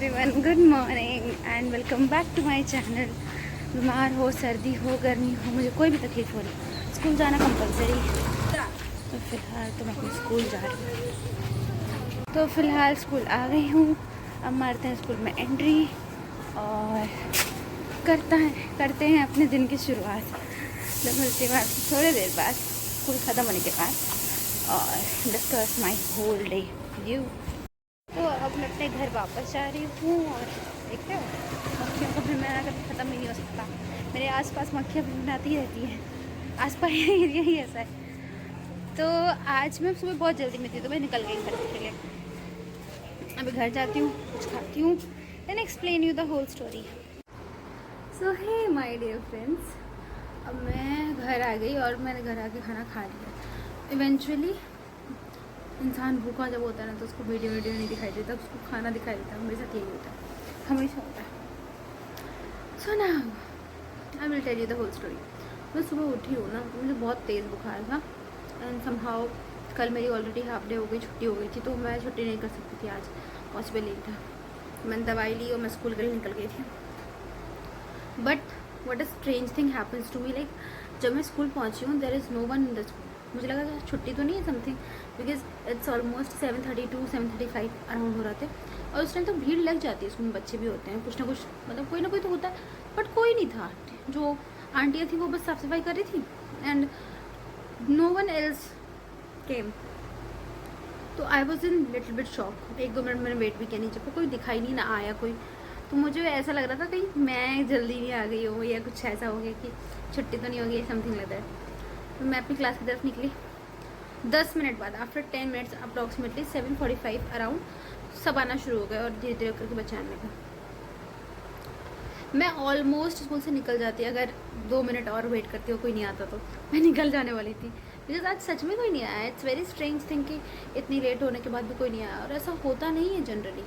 Everyone, good morning and welcome back to my channel. बीमार हो, सर्दी हो, गर्मी हो, मुझे कोई भी तकलीफ हो रही, स्कूल जाना कंपलसरी। तो फ़िलहाल तो मैं अपने स्कूल जा रही हूँ। तो फ़िलहाल स्कूल आ गई हूँ। अब मारते हैं स्कूल में एंट्री और करते हैं अपने दिन की शुरुआत। तो मिलते हैं थोड़ी देर बाद स्कूल ख़त्म होने के बाद और discuss my whole day you. तो अब मैं अपने घर वापस जा रही हूँ और देखते हो मक्खियों का भ्रमण कभी ख़त्म ही नहीं हो सकता। मेरे आसपास मक्खियाँ भ्रमणाती रहती हैं, आसपास एरिया ही ऐसा है। तो आज मैं सुबह बहुत जल्दी में थी तो मैं निकल गई घर के लिए। अभी घर जाती हूँ, कुछ खाती हूँ, then explain you the whole story. So hey my dear friends, अब मैं घर आ गई और मैंने घर आके खाना खा लिया। इवेंचुअली इंसान भूखा जब होता है ना तो उसको वीडियो नहीं दिखाई देता, उसको खाना दिखाई देता है। मेरे साथ यही होता है, हमेशा होता है। So now I will tell you the whole story. मैं सुबह उठी हूँ ना तो मुझे बहुत तेज़ बुखार था एंड समहाउ कल मेरी ऑलरेडी हाफ डे हो गई, छुट्टी हो गई थी, तो मैं छुट्टी नहीं कर सकती थी, आज पॉसिबल नहीं था। मैंने दवाई ली और मैं स्कूल के लिए निकल गई थी। But what a strange thing happens to me, like जब मैं स्कूल पहुँची हूँ there is no one in the school. मुझे लगा कि छुट्टी तो नहीं है something, because it's almost 7:32 7:35 around हो रहे थे और उस टाइम तो भीड़ लग जाती है, उसमें बच्चे भी होते हैं, कुछ ना कुछ मतलब कोई ना कोई तो होता है। बट कोई नहीं था, जो आंटियाँ थी वो बस साफ़ सफाई कर रही थी एंड नो वन एल्स केम। तो I was in little bit shock. 1-2 minute मैंने वेट भी किया, नीचे पर कोई दिखाई नहीं, ना आया कोई। तो मुझे ऐसा लग रहा था कहीं मैं जल्दी नहीं आ गई हूँ या कुछ ऐसा हो गया कि छुट्टी तो नहीं होगी, समथिंग लग रहा है। तो मैं अपनी क्लास की तरफ निकली। 10 मिनट बाद, आफ्टर 10 मिनट्स अप्रॉक्सीमेटली 7:45 अराउंड, सब आना शुरू हो गए और धीरे धीरे करके बच्चे आने लगे। मैं ऑलमोस्ट स्कूल से निकल जाती, अगर 2 मिनट और वेट करती हो कोई नहीं आता तो मैं निकल जाने वाली थी, बिकॉज आज सच में कोई नहीं आया। इट्स वेरी स्ट्रेंज थिंग कि इतनी लेट होने के बाद भी कोई नहीं आया, और ऐसा होता नहीं है जनरली,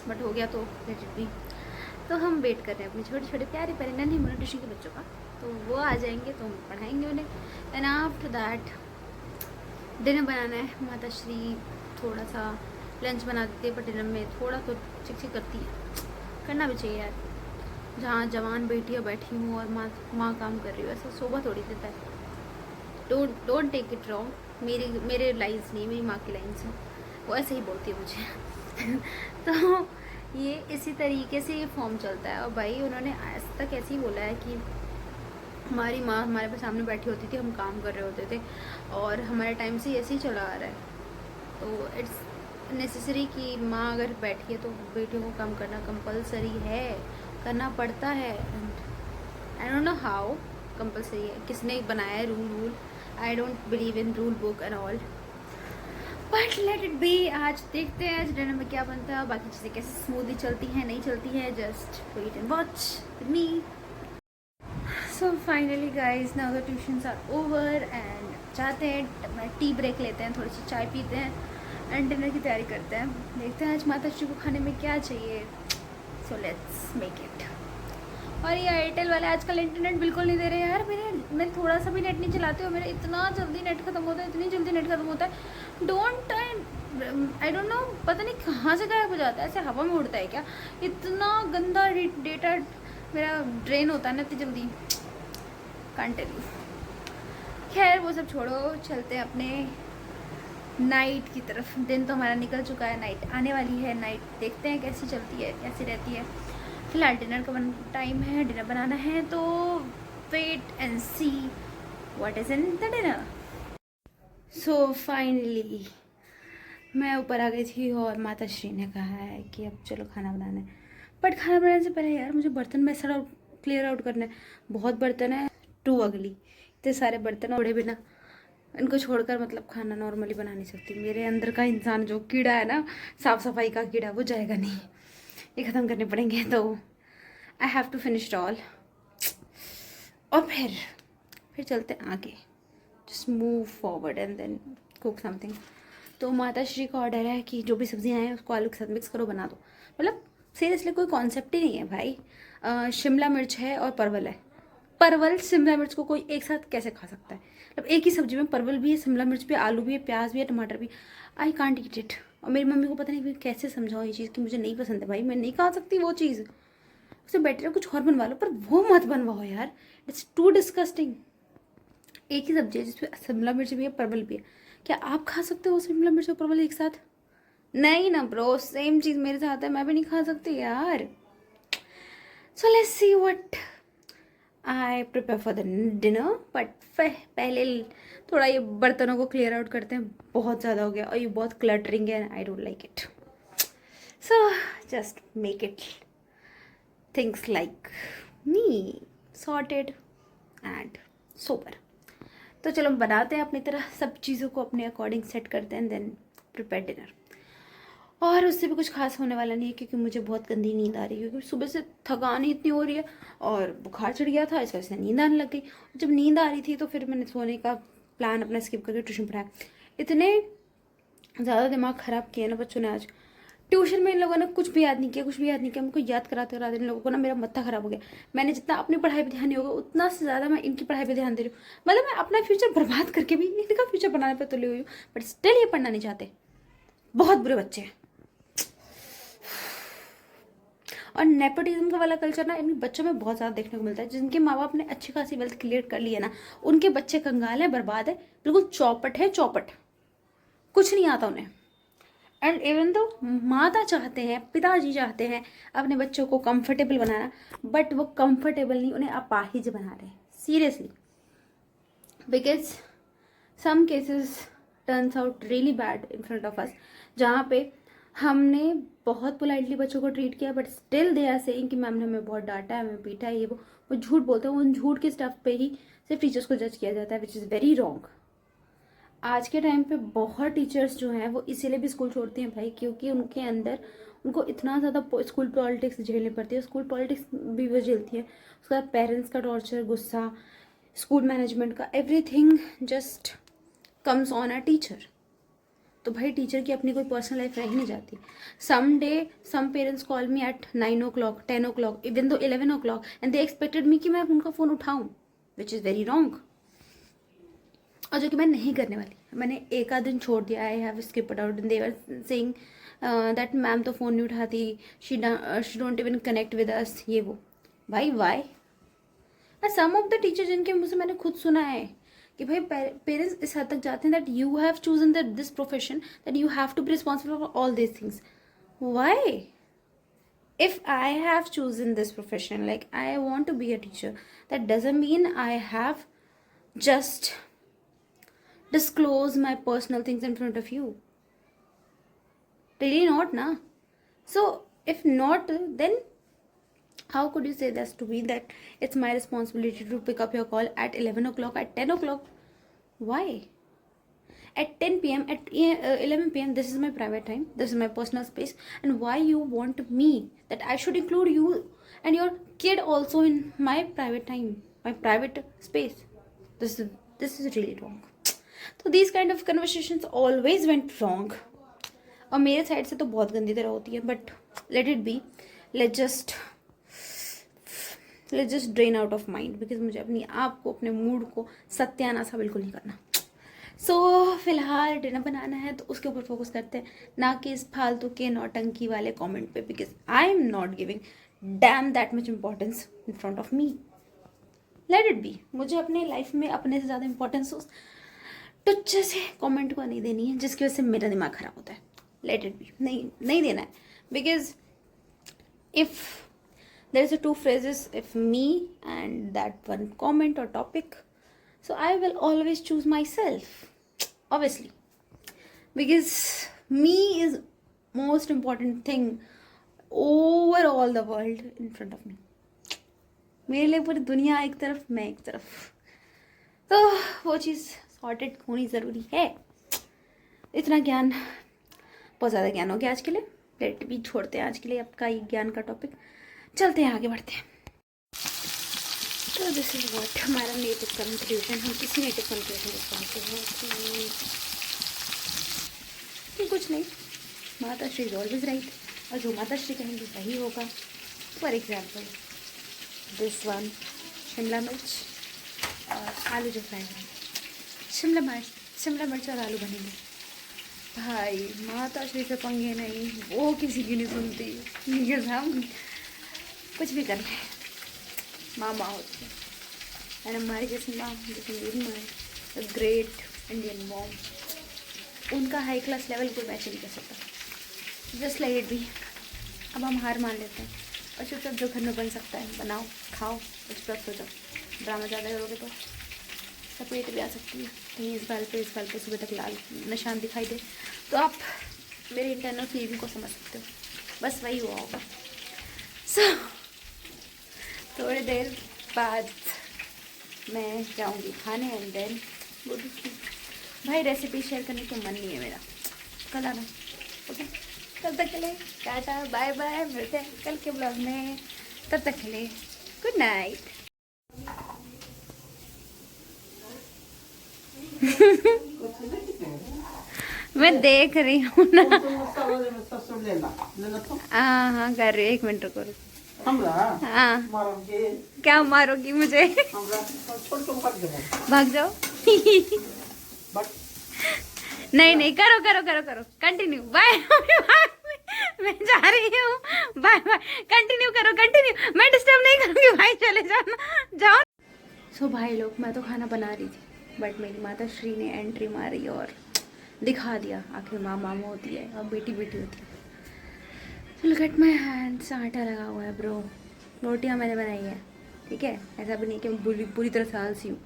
बट हो गया तो लेट इट बी। तो हम वेट कर रहे हैं अपने छोटे छोटे प्यारे प्यारे नन्हे मुन्ने ट्यूशन के बच्चों का, तो वो आ जाएंगे तो हम पढ़ाएंगे उन्हें। एंड आफ्टर दैट डिनर बनाना है। माता श्री थोड़ा सा लंच बना देती है, पर डिनर में थोड़ा तो चिक करती है, करना भी चाहिए यार। जहाँ जवान बेटियाँ बैठी हूँ और माँ काम कर रही हूँ, ऐसा शोभा थोड़ी देता है। डोंट टेक इट रॉन्ग, मेरे लाइन्स नहीं, मेरी माँ की लाइन्स हैं, वो ऐसे ही बोलती है मुझे। तो ये इसी तरीके से ये फॉर्म चलता है। और भाई उन्होंने आज तक ऐसे ही बोला है कि हमारी माँ हमारे पास सामने बैठी होती थी, हम काम कर रहे होते थे, और हमारे टाइम से ऐसे ही चला आ रहा है। तो इट्स नेसेसरी कि माँ अगर बैठी है तो बेटियों को काम करना कंपलसरी है, करना पड़ता है। I don't know how compulsory है, किसने बनाया है rule. I don't believe in rule book and all, but let it be. आज देखते हैं आज डिनर में क्या बनता है, बाकी चीज़ें कैसे स्मूथली चलती हैं नहीं चलती हैं, just wait and watch with me. So finally guys now the tuitions are over and जाते हैं टी ब्रेक लेते हैं, थोड़ी सी चाय पीते हैं एंड डिनर की तैयारी करते हैं। देखते हैं आज माता श्री को खाने में क्या चाहिए, सो लेट्स मेक इट। और ये एयरटेल वाले आजकल इंटरनेट बिल्कुल नहीं दे रहे यार। मैं थोड़ा सा भी नेट नहीं चलाती हूँ, मेरा इतना जल्दी नेट खत्म होता है, इतनी जल्दी नेट खत्म होता है। आई डोंट नो, पता नहीं कहाँ से गायब हो जाता है, ऐसे हवा में उड़ता है क्या, इतना गंदा डेटा मेरा ड्रेन होता है ना इतनी जल्दी, कांट टेल यू। खैर वो सब छोड़ो, चलते हैं अपने नाइट की तरफ। दिन तो हमारा निकल चुका है, नाइट आने वाली है। नाइट देखते हैं कैसी चलती है, कैसी रहती है। फिलहाल डिनर का टाइम है, डिनर बनाना है, तो wait and see what is in the dinner. So finally मैं ऊपर आ गई थी और माता श्री ने कहा है कि अब चलो खाना बनाना है। बट खाना बनाने से पहले यार मुझे बर्तन में सारा क्लियर आउट करना है। बहुत बर्तन है, टू अगली, इतने सारे बर्तन ओढ़े बिना इनको छोड़कर मतलब खाना नॉर्मली बना नहीं सकती। मेरे अंदर का इंसान जो कीड़ा है ना, साफ़ सफाई का कीड़ा, वो जाएगा नहीं, ये ख़त्म करने पड़ेंगे। तो I have to finish it all और फिर चलते हैं आगे, just move forward and then cook something. तो माता श्री का ऑर्डर है कि जो भी सब्जियां हैं उसको आलू के साथ मिक्स करो, बना दो। मतलब सीरियसली कोई कॉन्सेप्ट ही नहीं है भाई। शिमला मिर्च है और परवल है, परवल शिमला मिर्च को कोई एक साथ कैसे खा सकता है? मतलब एक ही सब्जी में परवल भी है, शिमला मिर्च भी, आलू भी है, प्याज भी है, टमाटर भी। I can't eat it. और मेरी मम्मी को पता नहीं फिर कैसे समझाओ ये चीज़ कि मुझे नहीं पसंद है। भाई मैं नहीं खा सकती वो चीज़, उससे बेटर है कुछ और बनवा लो, पर वो मत बनवाओ यार, इट्स टू डिस्कस्टिंग। एक ही सब्जी है जिसमें शिमला मिर्च भी है, परवल भी है, क्या आप खा सकते हो शिमला मिर्च और परवल एक साथ? नहीं ना ब्रो, सेम चीज़ मेरे साथ है, मैं भी नहीं खा सकती यार। So let's see what I prepare for the dinner, but पहले थोड़ा ये बर्तनों को क्लियर आउट करते हैं, बहुत ज़्यादा हो गया और ये बहुत क्लटरिंग है, I don't like it. So just make it things like me sorted and sober. तो चलो बनाते हैं अपनी तरह, सब चीज़ों को अपने अकॉर्डिंग सेट करते हैं, देन प्रिपेयर डिनर। और उससे भी कुछ खास होने वाला नहीं है क्योंकि मुझे बहुत गंदी नींद आ रही है, क्योंकि सुबह से थकान ही इतनी हो रही है और बुखार चढ़ गया था, इस वजह से नींद आने लग गई। जब नींद आ रही थी तो फिर मैंने सोने का प्लान अपना स्किप करके ट्यूशन पढ़ाया। इतने ज़्यादा दिमाग ख़राब किया ना बच्चों ने आज ट्यूशन में। इन लोगों ने कुछ भी याद नहीं किया, कुछ भी याद नहीं किया, मुझको याद कराते कराते इन लोगों को ना मेरा मत्था ख़राब हो गया। मैंने जितना अपनी पढ़ाई पर ध्यान नहीं होगा उतना से ज़्यादा मैं इनकी पढ़ाई पर ध्यान दे रही हूँ। मतलब मैं अपना फ्यूचर बर्बाद करके भी इनका फ्यूचर बनाने पर तुली हुई हूँ, बट स्टिल ये पढ़ना नहीं चाहते। बहुत बुरे बच्चे हैं। और नेपोटिज्म का वाला कल्चर ना इन बच्चों में बहुत ज़्यादा देखने को मिलता है। जिनके माँ बाप ने अच्छी खासी वेल्थ क्लियर कर ली है ना, उनके बच्चे कंगाल हैं, बर्बाद है, बिल्कुल चौपट है, चौपट, कुछ नहीं आता उन्हें। एंड इवन तो माता चाहते हैं, पिताजी चाहते हैं अपने बच्चों को कंफर्टेबल बनाना, बट वो कंफर्टेबल नहीं, उन्हें अपाहिज बना रहे हैं seriously. Because some cases turns out really bad in front of us, जहाँ पे हमने बहुत पोलाइटली बच्चों को ट्रीट किया, but still they are saying कि मैम ने हमें बहुत डांटा है, हमें पीटा है, ये वो झूठ बोलते हैं। उन झूठ के स्टफ पे ही सिर्फ टीचर्स को जज किया जाता है, विच इज़ वेरी रॉन्ग। आज के टाइम पे बहुत टीचर्स जो हैं वो इसीलिए भी स्कूल छोड़ती हैं भाई, क्योंकि उनके अंदर उनको इतना ज़्यादा स्कूल पॉलिटिक्स झेलनी पड़ती है। स्कूल पॉलिटिक्स भी वो झेलती है, उसके बाद पेरेंट्स का टॉर्चर, गुस्सा, स्कूल मैनेजमेंट का, everything just comes on a teacher. तो भाई टीचर की अपनी कोई पर्सनल लाइफ रह ही नहीं जाती। Some day some parents call me at 9 o'clock, 10 o'clock, even though 11 o'clock, and they expected मी कि मैं उनका फ़ोन उठाऊँ, विच इज़ वेरी रॉन्ग, और जो कि मैं नहीं करने वाली। मैंने एक आध दिन छोड़ दिया, I have skipped out, they were saying that ma'am तो फ़ोन नहीं उठाती, she don't even connect with us, ये वो। भाई why? Some of the teacher जिनके मुझसे मैंने खुद सुना है कि भाई पेरेंट्स इस हद तक जाते हैं that you have chosen this profession, that you have to be responsible for all this things. Why? if I have chosen this profession, like I want to be a teacher, that doesn't mean I have just disclose my personal things in front of you. Really not, na? So if not, then how could you say this to me, that it's my responsibility to pick up your call at 11 o'clock, at 10 o'clock? Why? At 10 p.m, at 11 p.m, this is my private time, this is my personal space, and why you want me that I should include you and your kid also in my private time, my private space? This is really wrong. So these kind of conversations always went wrong, और मेरे side से तो बहुत गंदी तरह होती है, but let it be, let just drain out of mind, because मुझे अपनी आप को, अपने मूड को सत्यानाश बिल्कुल नहीं करना। सो फिलहाल डिनर बनाना है तो उसके ऊपर फोकस करते हैं, ना कि इस फालतू के नौटंकी वाले कमेंट पे, because I am not giving dam that much importance in front of me. Let it be. मुझे अपने लाइफ में अपने से ज़्यादा इम्पोर्टेंस उस टुच्चे से कमेंट को नहीं देनी है जिसकी वजह से मेरा दिमाग ख़राब होता है। लेट इट बी, नहीं देना है, because if there is a two phrases, if me and that one comment or topic, so I will always choose myself, obviously, because me is most important thing over all the world in front of me. मेरे लिए पूरी दुनिया एक तरफ, मैं एक तरफ, तो वो चीज़ सॉर्टेड होनी ज़रूरी है। इतना ज्ञान, बहुत ज़्यादा ज्ञान हो गया आज के लिए, लेट भी छोड़ते हैं आज के लिए आपका ये ज्ञान का टॉपिक, चलते हैं आगे बढ़ते हैं। तो दिस इज व्हाट हमारा नेटिव कंक्लूजन, हम किसी नेटिव कंक्लूजन को पहुँचे हैं कि कुछ नहीं, माता श्री इज ऑलवेज राइट, और जो माता श्री कहेंगे वही होगा। For example this one, Shimla मिर्च और आलू जो फ्राई है, शिमला मिर्च और आलू बनेंगे, भाई माता श्री से पंगे नहीं, वो किसी की नहीं सुनती। बिकॉज हम कुछ भी कर ले, माँ माँ होती है। एंड हमारी जैसी माँ, जैसे मेरी माँ है, ग्रेट इंडियन मॉम, उनका हाई क्लास लेवल कोई मैच नहीं कर सकता। जस्ट लाइक इट भी। अब हम हार मान लेते हैं और चुपचाप जो घर में बन सकता है बनाओ, खाओ, एक्सप्रेस हो जाओ। ड्रामा ज़्यादा करोगे तो सपेट भी आ सकती है कहीं इस बाल पे सुबह तक लाल निशान दिखाई दे, तो आप मेरे इंटरनल फीलिंग को समझ सकते हो। बस वही हुआ होगा। सो थोड़ी देर बाद मैं जाऊंगी खाने and then go to sleep. भाई रेसिपी शेयर करने का मन नहीं है मेरा, कल आना। ओके, तब तक के लिए टाटा बाय बाय, मिलते हैं कल के ब्लॉग में। तब तक के लिए गुड नाइट। मैं देख रही हूँ ना। हाँ हाँ कर रही हूँ, 1 मिनट रुको। हाँ क्या मारोगी मुझे? भाग जाओ। नहीं नहीं, करो करो करो करो, कंटिन्यू। बाय। मैं जा रही हूँ, बाय बाय। कंटिन्यू करो, कंटिन्यू, मैं डिस्टर्ब नहीं करूँगी भाई, चले जाओ जाओ। सो भाई लोग, मैं तो खाना बना रही थी बट मेरी माता श्री ने एंट्री मारी और दिखा दिया आखिर माँ मामू होती है और बेटी बेटी होती है। लुक एट माई हैंड्स, आटा लगा हुआ है ब्रो। रोटियाँ मैंने बनाई है, ठीक है। ऐसा भी नहीं कि मैं पूरी तरह से आलसी हूँ।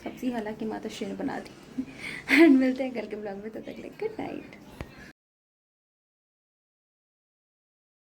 सब्जी हालांकि माता श्री ने बना दी। एंड मिलते हैं कल के ब्लॉग में, तब तक गुड नाइट।